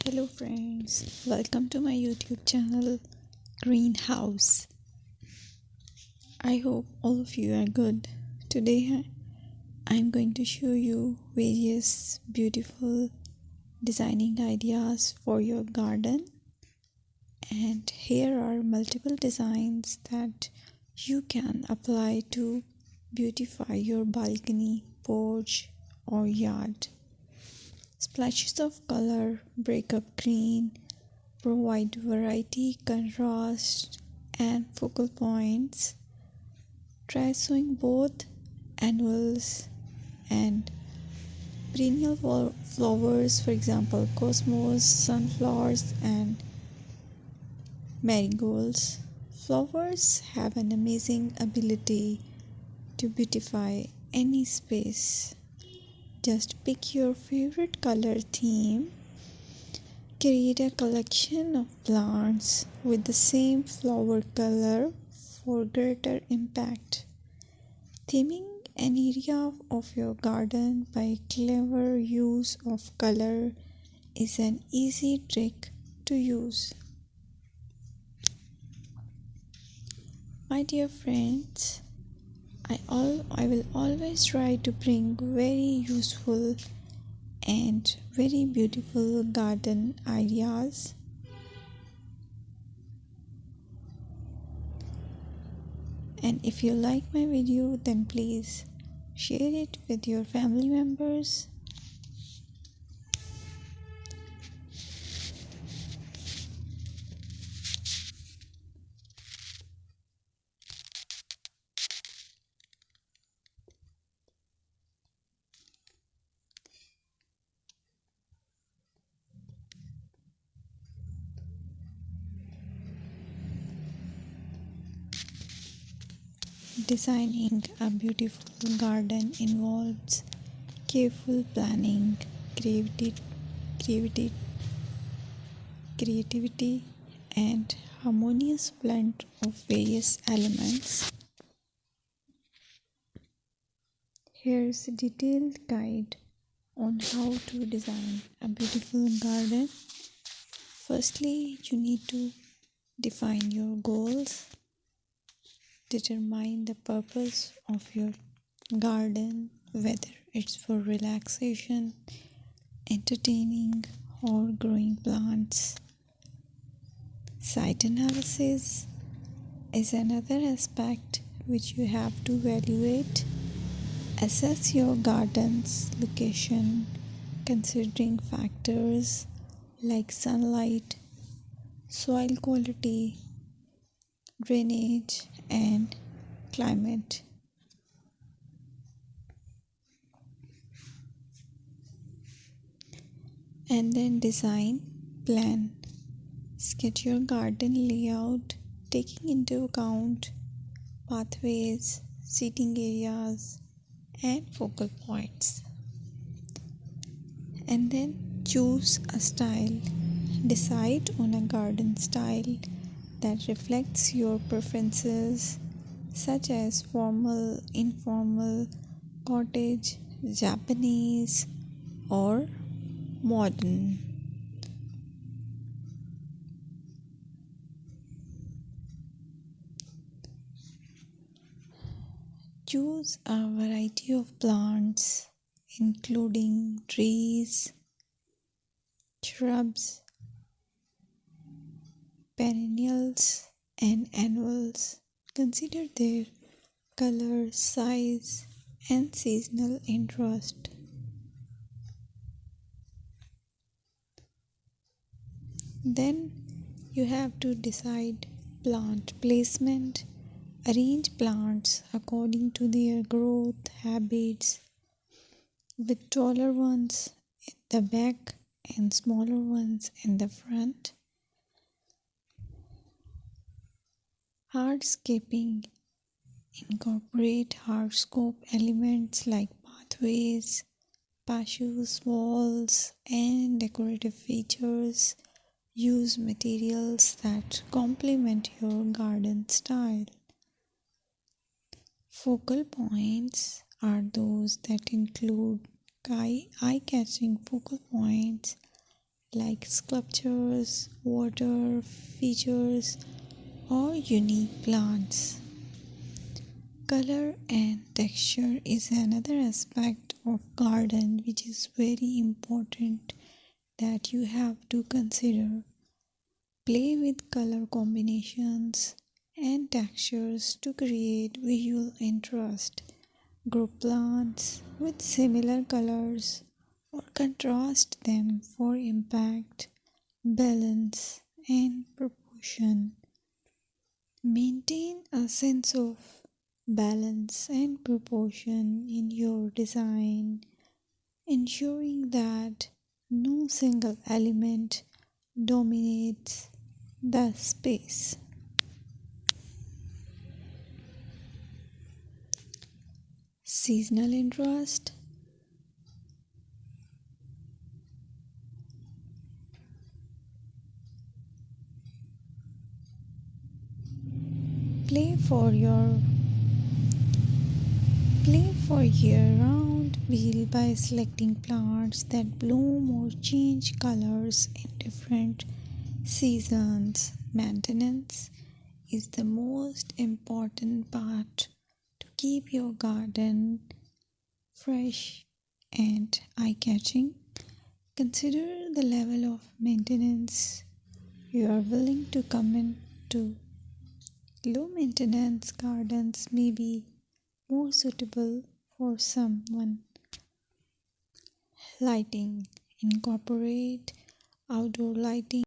Hello friends, welcome to my YouTube channel Greenhouse. I hope all of you are good. Today I'm going to show you various beautiful designing ideas for your garden, and here are multiple designs that you can apply to beautify your balcony, porch or yard. Splashes of color break up green, provide variety, contrast, and focal points. Try sowing both annuals and perennial flowers, for example, cosmos, sunflowers, and marigolds. Flowers have an amazing ability to beautify any space. Just pick your favorite color theme. Create a collection of plants with the same flower color for greater impact. Theming an area of your garden by clever use of color is an easy trick to use. My dear friends, I will always try to bring very useful and very beautiful garden ideas. And if you like my video, then please share it with your family members. Designing a beautiful garden involves careful planning, creativity, creativity, and harmonious blend of various elements. Here's a detailed guide on how to design a beautiful garden. Firstly, you need to define your goals. Determine the purpose of your garden, whether it's for relaxation, entertaining, or growing plants. Site analysis is another aspect which you have to evaluate. Assess your garden's location, considering factors like sunlight, soil quality, drainage, and climate. And then design plan. Sketch your garden layout, taking into account pathways, seating areas, and focal points. And then choose a style. Decide on a garden style that reflects your preferences, such as formal, informal, cottage, Japanese, or modern. Choose a variety of plants, including trees, shrubs, perennials, and annuals. Consider their color, size, and seasonal interest. Then you have to decide plant placement. Arrange plants according to their growth habits, with taller ones in the back and smaller ones in the front. Hardscaping. Incorporate hardscape elements like pathways, patios, walls, and decorative features. Use materials that complement your garden style. Focal points are those that include eye-catching focal points like sculptures, water features, or unique plants. Color and texture is another aspect of garden which is very important that you have to consider. Play with color combinations and textures to create visual interest. Group plants with similar colors or contrast them for impact, balance, and proportion. Maintain a sense of balance and proportion in your design, ensuring that no single element dominates the space. Seasonal interest. Play for your Play for year-round wheel by selecting plants that bloom or change colors in different seasons. Maintenance is the most important part to keep your garden fresh and eye-catching. Consider the level of maintenance you are willing to commit to. Low maintenance gardens may be more suitable for someone. Lighting. Incorporate outdoor lighting